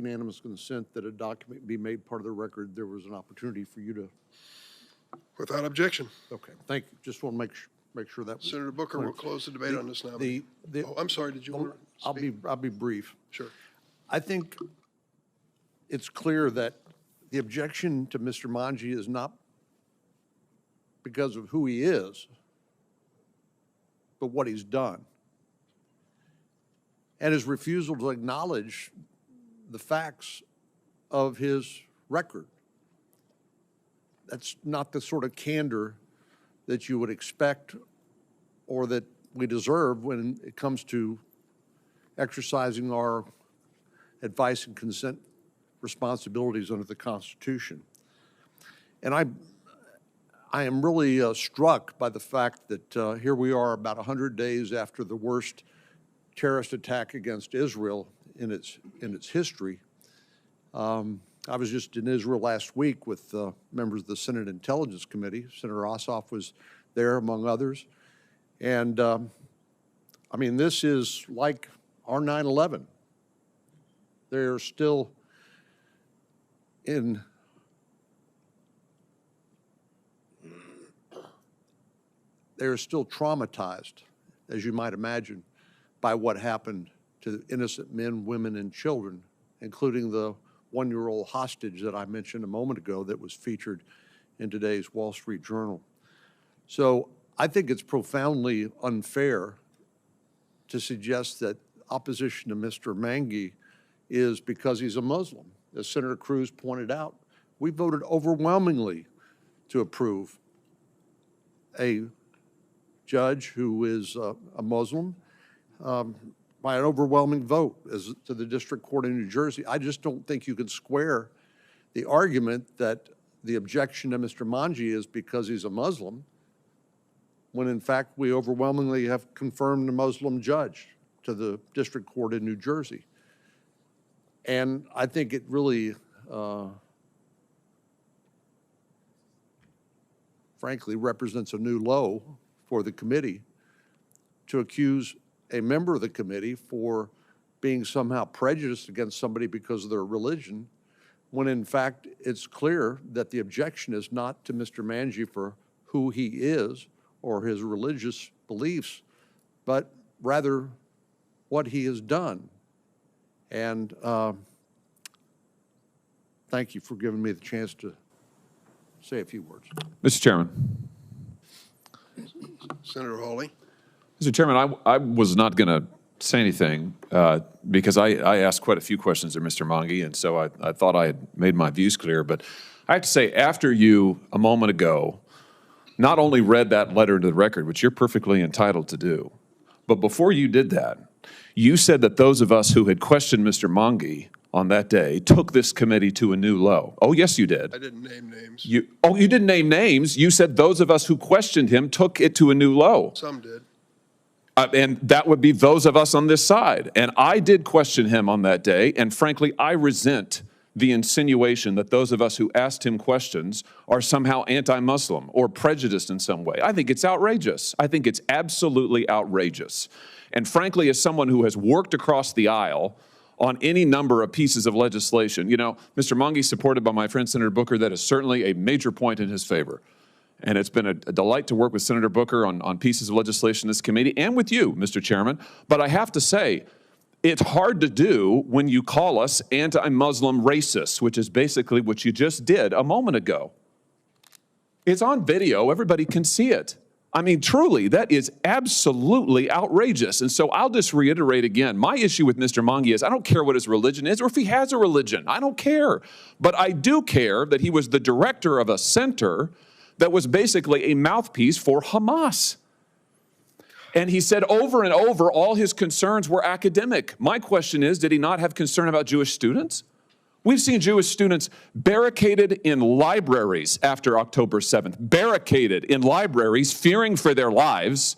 unanimous consent that a document be made part of the record, there was an opportunity for you to. Without objection. Okay, thank you. Just want to make sure that was Senator Booker will close the debate on this now. Oh, I'm sorry, did you want to speak? I'll be brief. Sure. I think it's clear that the objection to Mr. Manji is not because of who he is, but what he's done. And his refusal to acknowledge the facts of his record. That's not the sort of candor that you would expect or that we deserve when it comes to exercising our advice and consent responsibilities under the Constitution. And I am really struck by the fact that here we are about 100 days after the worst terrorist attack against Israel in its history. I was just in Israel last week with members of the Senate Intelligence Committee. Senator Ossoff was there, among others. And I mean, this is like our 9/11. They're still traumatized, as you might imagine, by what happened to innocent men, women, and children, including the one-year-old hostage that I mentioned a moment ago that was featured in today's Wall Street Journal. So I think it's profoundly unfair to suggest that opposition to Mr. Mangi is because he's a Muslim. As Senator Cruz pointed out, we voted overwhelmingly to approve a judge who is a Muslim by an overwhelming vote as to the District Court in New Jersey. I just don't think you can square the argument that the objection to Mr. Manji is because he's a Muslim, when in fact we overwhelmingly have confirmed a Muslim judge to the District Court in New Jersey. And I think it really, frankly, represents a new low for the committee to accuse a member of the committee for being somehow prejudiced against somebody because of their religion, when in fact it's clear that the objection is not to Mr. Manji for who he is or his religious beliefs, but rather what he has done. And thank you for giving me the chance to say a few words. Mr. Chairman. Senator Hawley. Mr. Chairman, I was not going to say anything because I asked quite a few questions of Mr. Mangi, and so I thought I had made my views clear. But I have to say, after you, a moment ago, not only read that letter into the record, which you're perfectly entitled to do, but before you did that, you said that those of us who had questioned Mr. Mangi on that day took this committee to a new low. Oh, yes, you did. I didn't name names. You didn't name names. You said those of us who questioned him took it to a new low. Some did. And that would be those of us on this side. And I did question him on that day, and frankly, I resent the insinuation that those of us who asked him questions are somehow anti-Muslim or prejudiced in some way. I think it's outrageous. I think it's absolutely outrageous. And frankly, as someone who has worked across the aisle on any number of pieces of legislation, you know, Mr. Mangi, supported by my friend Senator Booker, that is certainly a major point in his favor. And it's been a delight to work with Senator Booker on pieces of legislation in this committee and with you, Mr. Chairman. But I have to say, it's hard to do when you call us anti-Muslim racists, which is basically what you just did a moment ago. It's on video. Everybody can see it. I mean, truly, that is absolutely outrageous. And so I'll just reiterate again, my issue with Mr. Mangi is I don't care what his religion is or if he has a religion. I don't care. But I do care that he was the director of a center that was basically a mouthpiece for Hamas. And he said over and over all his concerns were academic. My question is, did he not have concern about Jewish students? We've seen Jewish students barricaded in libraries after October 7th, barricaded in libraries, fearing for their lives.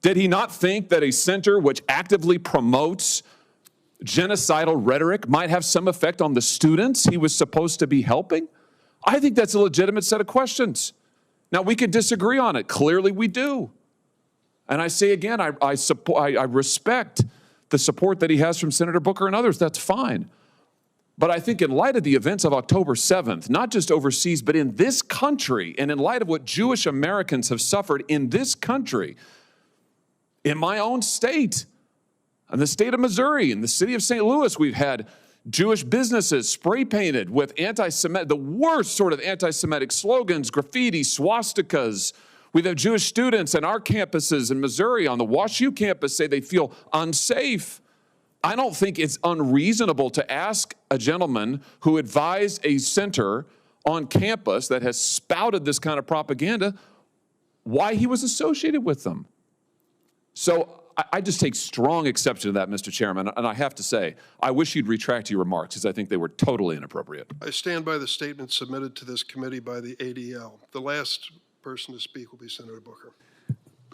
Did he not think that a center which actively promotes genocidal rhetoric might have some effect on the students he was supposed to be helping? I think that's a legitimate set of questions. Now, we could disagree on it. Clearly, we do. And I say again, I respect the support that he has from Senator Booker and others. That's fine. But I think in light of the events of October 7th, not just overseas, but in this country, and in light of what Jewish Americans have suffered in this country, in my own state, in the state of Missouri, in the city of St. Louis, we've had Jewish businesses spray painted with the worst sort of anti-Semitic slogans, graffiti, swastikas. We have Jewish students in our campuses in Missouri on the WashU campus say they feel unsafe. I don't think it's unreasonable to ask a gentleman who advised a center on campus that has spouted this kind of propaganda why he was associated with them. So I just take strong exception to that, Mr. Chairman, and I have to say, I wish you'd retract your remarks because I think they were totally inappropriate. I stand by the statement submitted to this committee by the ADL. The last person to speak will be Senator Booker.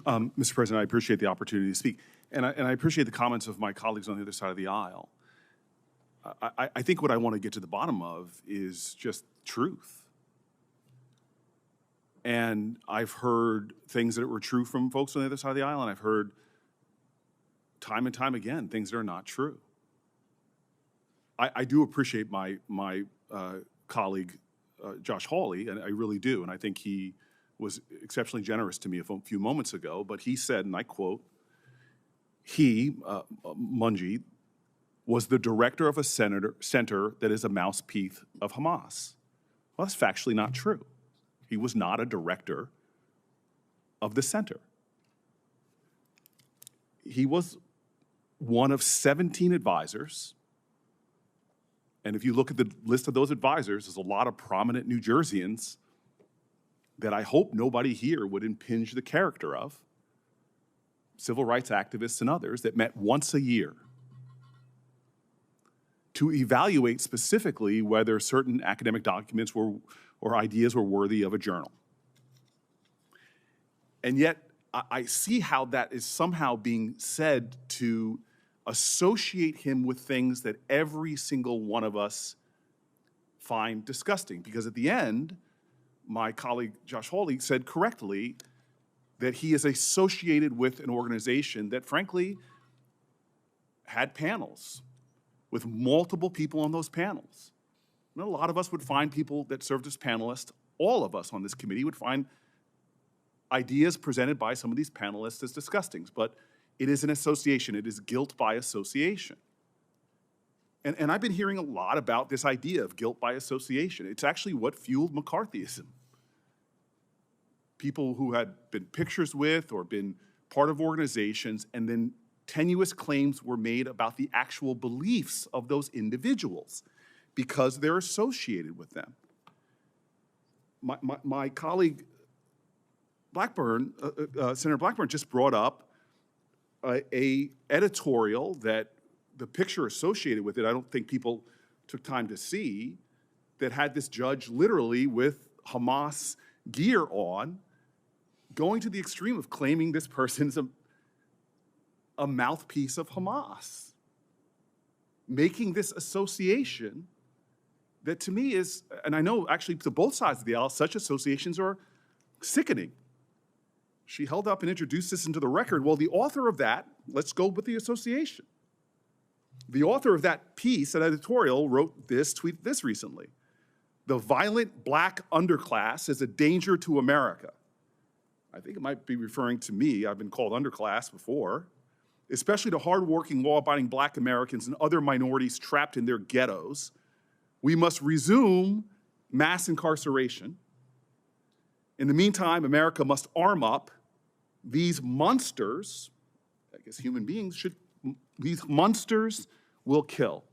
Mr. President, I appreciate the opportunity to speak, and I appreciate the comments of my colleagues on the other side of the aisle. I think what I want to get to the bottom of is just truth. And I've heard things that were true from folks on the other side of the aisle, and I've heard time and time again things that are not true. I do appreciate my colleague, Josh Hawley, and I really do, and I think he was exceptionally generous to me a few moments ago, but he said, and I quote, he, Mungie, was the director of a center that is a mouthpiece of Hamas. Well, that's factually not true. He was not a director of the center. He was one of 17 advisors, and if you look at the list of those advisors, there's a lot of prominent New Jerseyans that I hope nobody here would impinge the character of, civil rights activists and others that met once a year to evaluate specifically whether certain academic documents or ideas were worthy of a journal. And yet, I see how that is somehow being said to associate him with things that every single one of us find disgusting. Because at the end, my colleague Josh Hawley said correctly that he is associated with an organization that frankly had panels with multiple people on those panels. And a lot of us would find people that served as panelists. All of us on this committee would find ideas presented by some of these panelists as disgusting, but it is an association. It is guilt by association. And I've been hearing a lot about this idea of guilt by association. It's actually what fueled McCarthyism. People who had been pictures with or been part of organizations, and then tenuous claims were made about the actual beliefs of those individuals because they're associated with them. My colleague Blackburn, Senator Blackburn, just brought up a editorial that the picture associated with it, I don't think people took time to see, that had this judge literally with Hamas gear on, going to the extreme of claiming this person's a mouthpiece of Hamas, making this association that to me is, and I know actually to both sides of the aisle, such associations are sickening. She held up and introduced this into the record. Well, the author of that, let's go with the association. The author of that piece, that editorial, wrote this, tweeted this recently. The violent black underclass is a danger to America. I think it might be referring to me. I've been called underclass before, especially to hardworking, law-abiding black Americans and other minorities trapped in their ghettos. We must resume mass incarceration. In the meantime, America must arm up. These monsters, I guess human beings should, these monsters will kill.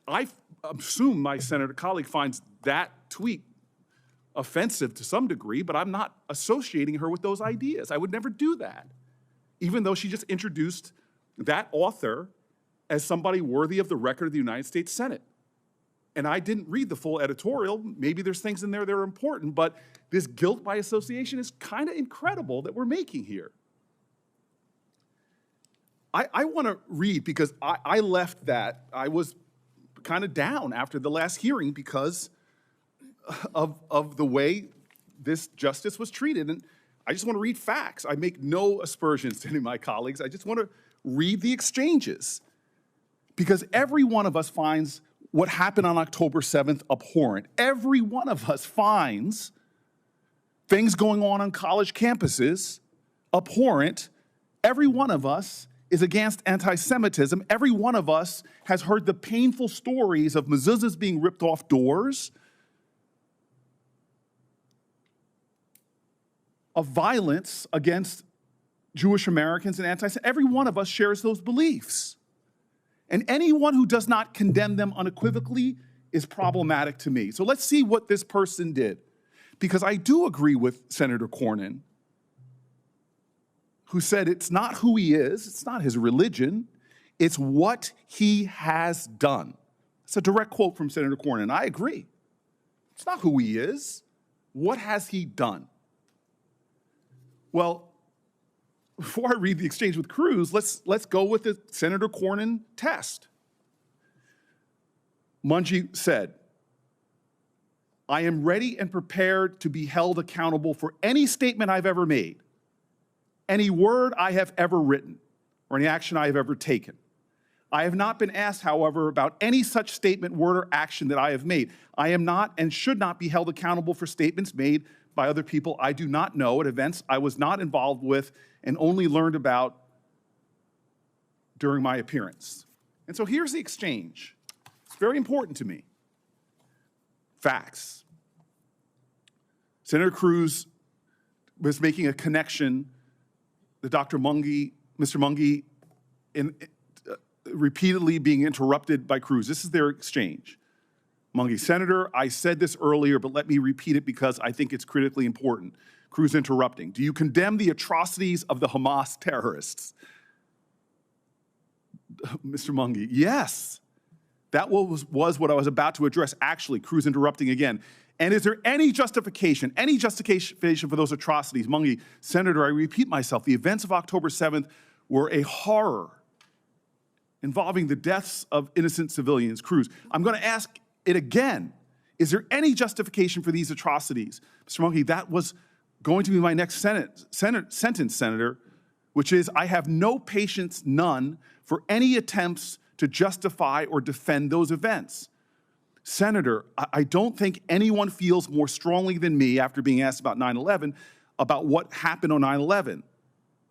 I assume my senator colleague finds that tweet offensive to some degree, but I'm not associating her with those ideas. I would never do that, even though she just introduced that author as somebody worthy of the record of the United States Senate. And I didn't read the full editorial. Maybe there's things in there that are important, but this guilt by association is kind of incredible that we're making here. I want to read, because I left that, I was kind of down after the last hearing because of the way this justice was treated. And I just want to read facts. I make no aspersions to any of my colleagues. I just want to read the exchanges. Because every one of us finds what happened on October 7th abhorrent. Every one of us finds things going on college campuses abhorrent. Every one of us is against anti-Semitism. Every one of us has heard the painful stories of mezuzahs being ripped off doors, of violence against Jewish Americans and anti-Semitism. Every one of us shares those beliefs. And anyone who does not condemn them unequivocally is problematic to me. So let's see what this person did. Because I do agree with Senator Cornyn, who said it's not who he is, it's not his religion, it's what he has done. It's a direct quote from Senator Cornyn. I agree. It's not who he is. What has he done? Well, before I read the exchange with Cruz, let's go with the Senator Cornyn test. Mungie said, I am ready and prepared to be held accountable for any statement I've ever made, any word I have ever written, or any action I have ever taken. I have not been asked, however, about any such statement, word, or action that I have made. I am not and should not be held accountable for statements made by other people I do not know at events I was not involved with and only learned about during my appearance. And so here's the exchange. It's very important to me. Facts. Senator Cruz was making a connection that Mr. Mungie, repeatedly being interrupted by Cruz. This is their exchange. Mungie, Senator, I said this earlier, but let me repeat it because I think it's critically important. Cruz interrupting. Do you condemn the atrocities of the Hamas terrorists? Mr. Mungie, yes. That was what I was about to address. Actually, Cruz interrupting again. And is there any justification for those atrocities? Mungie, Senator, I repeat myself. The events of October 7th were a horror involving the deaths of innocent civilians. Cruz, I'm going to ask it again. Is there any justification for these atrocities? Mr. Mungie, that was going to be my next sentence, Senator, which is I have no patience, none, for any attempts to justify or defend those events. Senator, I don't think anyone feels more strongly than me after being asked about 9/11, about what happened on 9/11,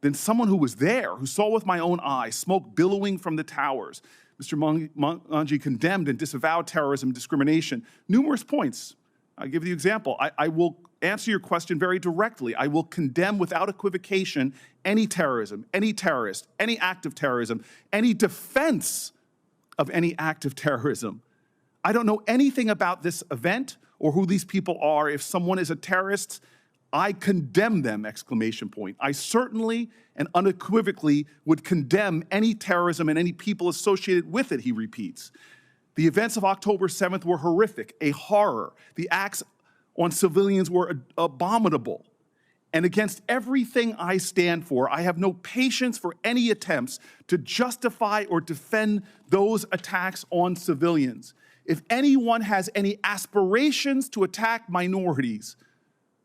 than someone who was there, who saw with my own eyes smoke billowing from the towers. Mr. Mungie condemned and disavowed terrorism and discrimination. Numerous points. I'll give you the example. I will answer your question very directly. I will condemn without equivocation any terrorism, any terrorist, any act of terrorism, any defense of any act of terrorism. I don't know anything about this event or who these people are. If someone is a terrorist, I condemn them, exclamation point. I certainly and unequivocally would condemn any terrorism and any people associated with it, he repeats. The events of October 7th were horrific, a horror. The acts on civilians were abominable. And against everything I stand for, I have no patience for any attempts to justify or defend those attacks on civilians. If anyone has any aspirations to attack minorities,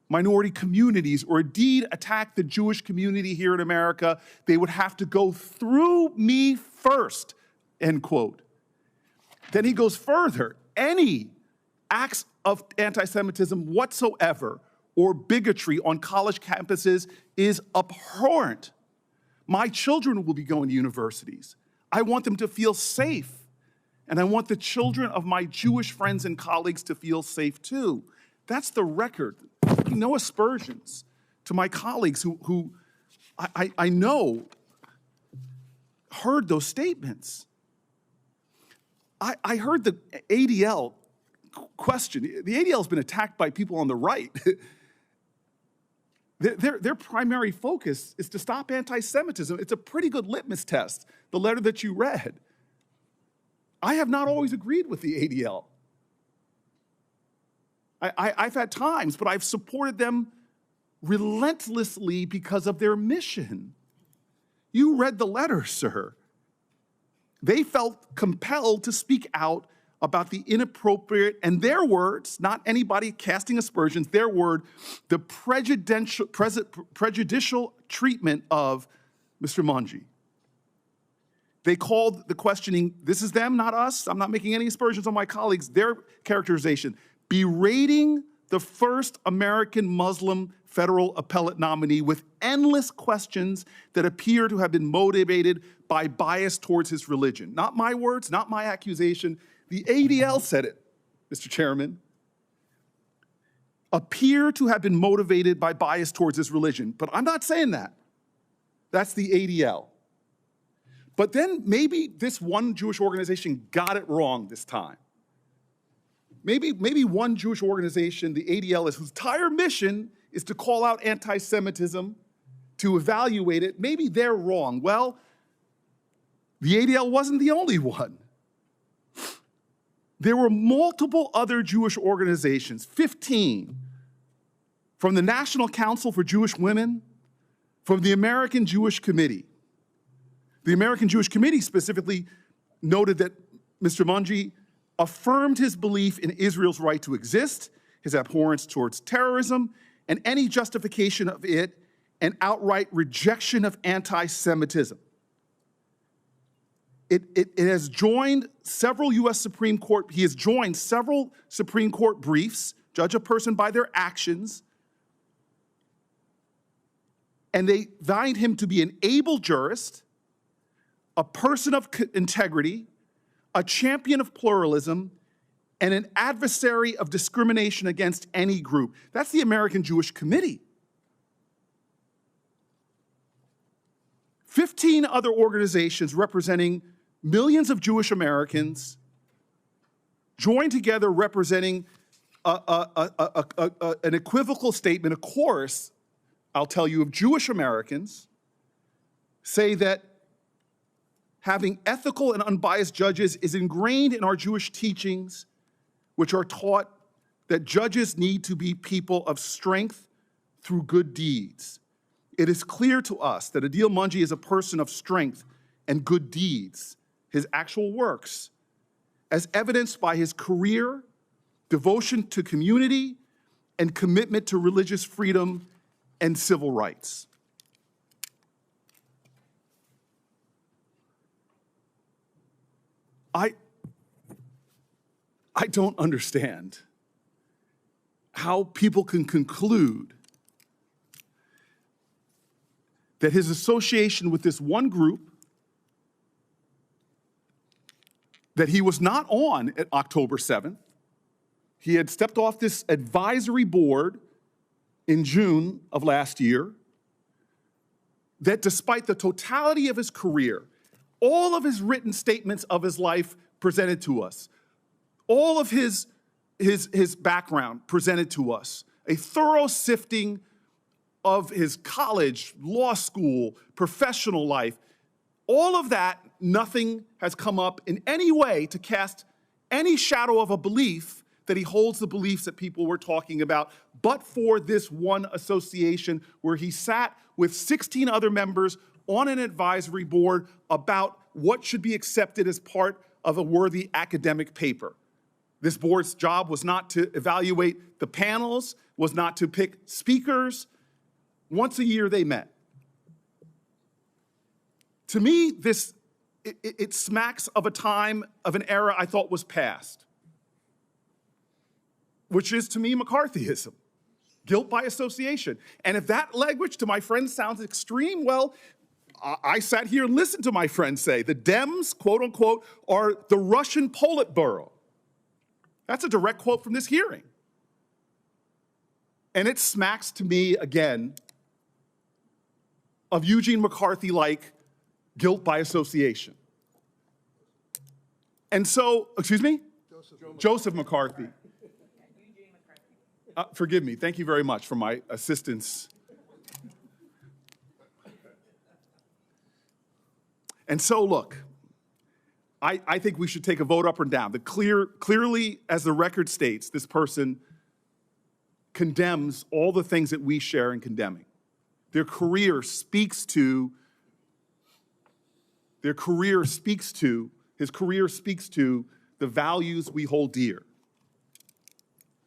minority communities, or indeed attack the Jewish community here in America, they would have to go through me first, end quote. Then he goes further. Any acts of anti-Semitism whatsoever or bigotry on college campuses is abhorrent. My children will be going to universities. I want them to feel safe. And I want the children of my Jewish friends and colleagues to feel safe too. That's the record. No aspersions to my colleagues who I know heard those statements. I heard the ADL question. The ADL has been attacked by people on the right. Their primary focus is to stop anti-Semitism. It's a pretty good litmus test, the letter that you read. I have not always agreed with the ADL. I've had times, but I've supported them relentlessly because of their mission. You read the letter, sir. They felt compelled to speak out about the inappropriate, and their words, not anybody casting aspersions, their word, the prejudicial treatment of Mr. Mungie. They called the questioning, this is them, not us. I'm not making any aspersions on my colleagues, their characterization, berating the first American Muslim federal appellate nominee with endless questions that appear to have been motivated by bias towards his religion. Not my words, not my accusation. The ADL said it, Mr. Chairman. Appear to have been motivated by bias towards his religion. But I'm not saying that. That's the ADL. But then maybe this one Jewish organization got it wrong this time. Maybe one Jewish organization, the ADL, whose entire mission is to call out anti-Semitism, to evaluate it, maybe they're wrong. Well, the ADL wasn't the only one. There were multiple other Jewish organizations, 15, from the National Council for Jewish Women, from the American Jewish Committee. The American Jewish Committee specifically noted that Mr. Munji affirmed his belief in Israel's right to exist, his abhorrence towards terrorism, and any justification of it, and outright rejection of anti-Semitism. It has joined several U.S. Supreme Court, he has joined several Supreme Court briefs, judge a person by their actions, and they find him to be an able jurist, a person of integrity, a champion of pluralism, and an adversary of discrimination against any group. That's the American Jewish Committee. 15 other organizations representing millions of Jewish Americans joined together representing an equivocal statement, a chorus, I'll tell you, of Jewish Americans, say that having ethical and unbiased judges is ingrained in our Jewish teachings, which are taught that judges need to be people of strength through good deeds. It is clear to us that Adil Munji is a person of strength and good deeds, his actual works, as evidenced by his career, devotion to community, and commitment to religious freedom and civil rights. I don't understand how people can conclude that his association with this one group that he was not on at October 7th, he had stepped off this advisory board in June of last year, that despite the totality of his career, all of his written statements of his life presented to us, all of his background presented to us, a thorough sifting of his college, law school, professional life, all of that, nothing has come up in any way to cast any shadow of a belief that he holds the beliefs that people were talking about, but for this one association where he sat with 16 other members on an advisory board about what should be accepted as part of a worthy academic paper. This board's job was not to evaluate the panels, was not to pick speakers. Once a year they met. To me, it smacks of a time, of an era I thought was past, which is, to me, McCarthyism, guilt by association. And if that language to my friends sounds extreme, well, I sat here and listened to my friends say the Dems, quote unquote, are the Russian Politburo. That's a direct quote from this hearing. And it smacks to me, again, of Eugene McCarthy-like guilt by association. And so, excuse me? Joseph McCarthy. Forgive me, thank you very much for my assistance. And so, look, I think we should take a vote up or down. Clearly, as the record states, this person condemns all the things that we share in condemning. His career speaks to the values we hold dear.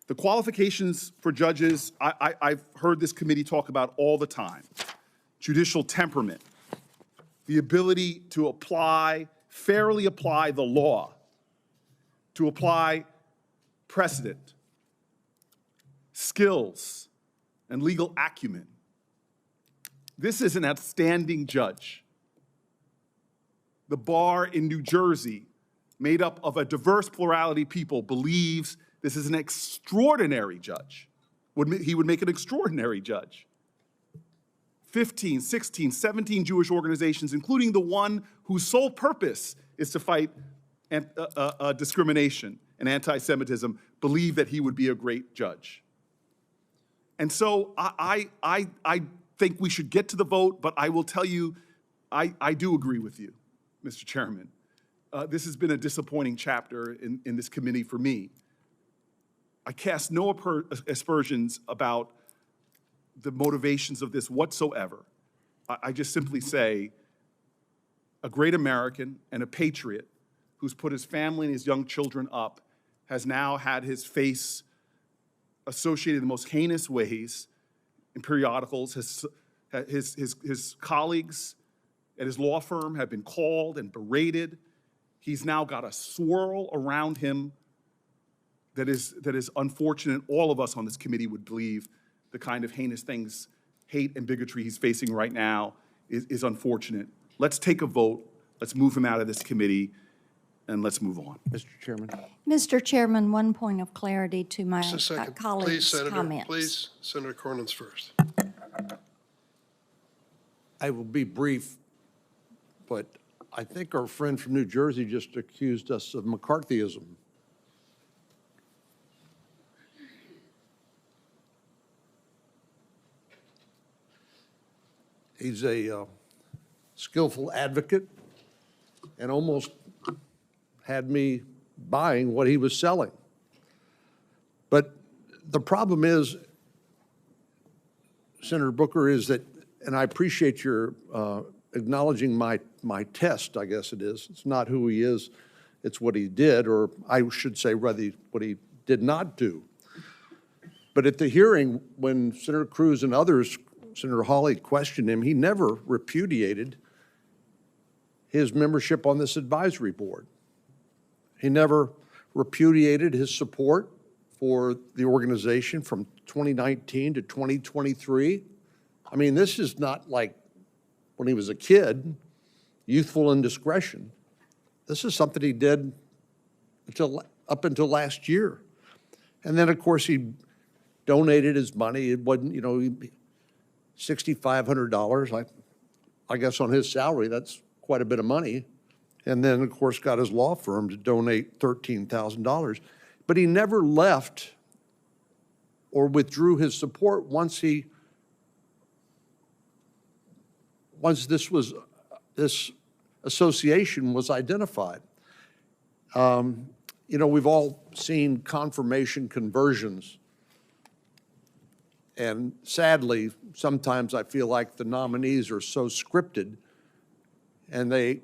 The qualifications for judges, I've heard this committee talk about all the time. Judicial temperament, the ability to fairly apply the law, to apply precedent, skills, and legal acumen. This is an outstanding judge. The bar in New Jersey, made up of a diverse plurality of people, believes this is an extraordinary judge. He would make an extraordinary judge. 15, 16, 17 Jewish organizations, including the one whose sole purpose is to fight discrimination and anti-Semitism, believe that he would be a great judge. And so I think we should get to the vote, but I will tell you, I do agree with you, Mr. Chairman. This has been a disappointing chapter in this committee for me. I cast no aspersions about the motivations of this whatsoever. I just simply say a great American and a patriot who's put his family and his young children up has now had his face associated in the most heinous ways in periodicals. His colleagues at his law firm have been called and berated. He's now got a swirl around him that is unfortunate. All of us on this committee would believe the kind of heinous things, hate and bigotry he's facing right now is unfortunate. Let's take a vote. Let's move him out of this committee, and let's move on. Mr. Chairman. Mr. Chairman, one point of clarity to my Just a second. Please, colleagues' Senator. comments. Please, Senator Cornyn's first. I will be brief, but I think our friend from New Jersey just accused us of McCarthyism. He's a skillful advocate and almost had me buying what he was selling. But the problem is, Senator Booker, is that, and I appreciate your acknowledging my test, I guess it is. It's not who he is, it's what he did, or I should say rather what he did not do. But at the hearing, when Senator Cruz and others, Senator Hawley questioned him, he never repudiated his membership on this advisory board. He never repudiated his support for the organization from 2019 to 2023. I mean, this is not like when he was a kid, youthful indiscretion. This is something he did up until last year. And then, of course, he donated his money. It wasn't, $6,500, I guess on his salary, that's quite a bit of money. And then, of course, got his law firm to donate $13,000. But he never left or withdrew his support once this association was identified. We've all seen confirmation conversions. And sadly, sometimes I feel like the nominees are so scripted and they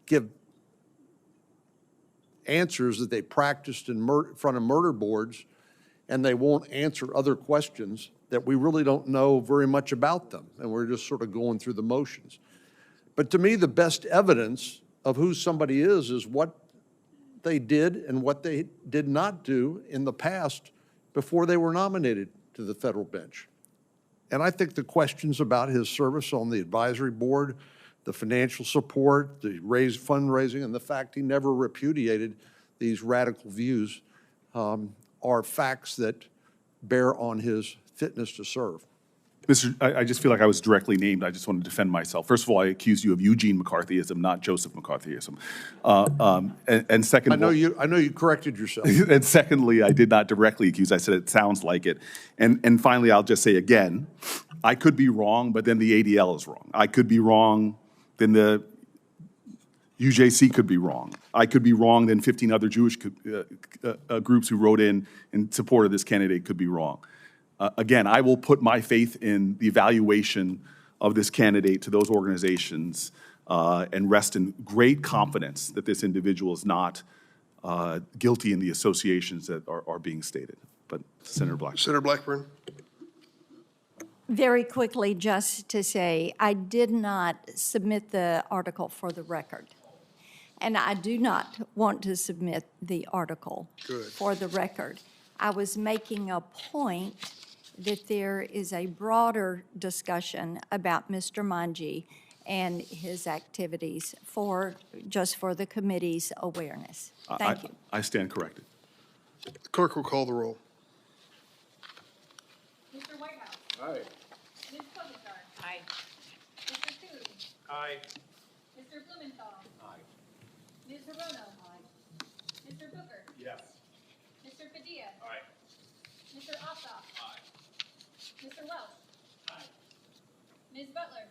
give answers that they practiced in front of murder boards, and they won't answer other questions that we really don't know very much about them, and we're just sort of going through the motions. But to me, the best evidence of who somebody is what they did and what they did not do in the past before they were nominated to the federal bench. And I think the questions about his service on the advisory board, the financial support, the fundraising, and the fact he never repudiated these radical views are facts that bear on his fitness to serve. I just feel like I was directly named. I just want to defend myself. First of all, I accuse you of Eugene McCarthyism, not Joseph McCarthyism. And second, I know you corrected yourself. And secondly, I did not directly accuse. I said it sounds like it. And finally, I'll just say again, I could be wrong, but then the ADL is wrong. I could be wrong, then the UJC could be wrong. I could be wrong, then 15 other Jewish groups who wrote in support of this candidate could be wrong. Again, I will put my faith in the evaluation of this candidate to those organizations and rest in great confidence that this individual is not guilty in the associations that are being stated. But Senator Blackburn. Senator Blackburn. Very quickly, just to say, I did not submit the article for the record. And I do not want to submit the article for the record. I was making a point that there is a broader discussion about Mr. Manji and his activities just for the committee's awareness. Thank you. I stand corrected. The clerk will call the roll. Mr. Whitehouse. Aye. Ms. Klobuchar. Aye. Mr. Cooley. Aye. Mr. Blumenthal. Aye. Ms. Hirono. Aye. Mr. Booker. Yes. Mr. Padilla. Aye. Mr. Ossoff. Aye. Mr. Welch. Aye. Ms. Butler.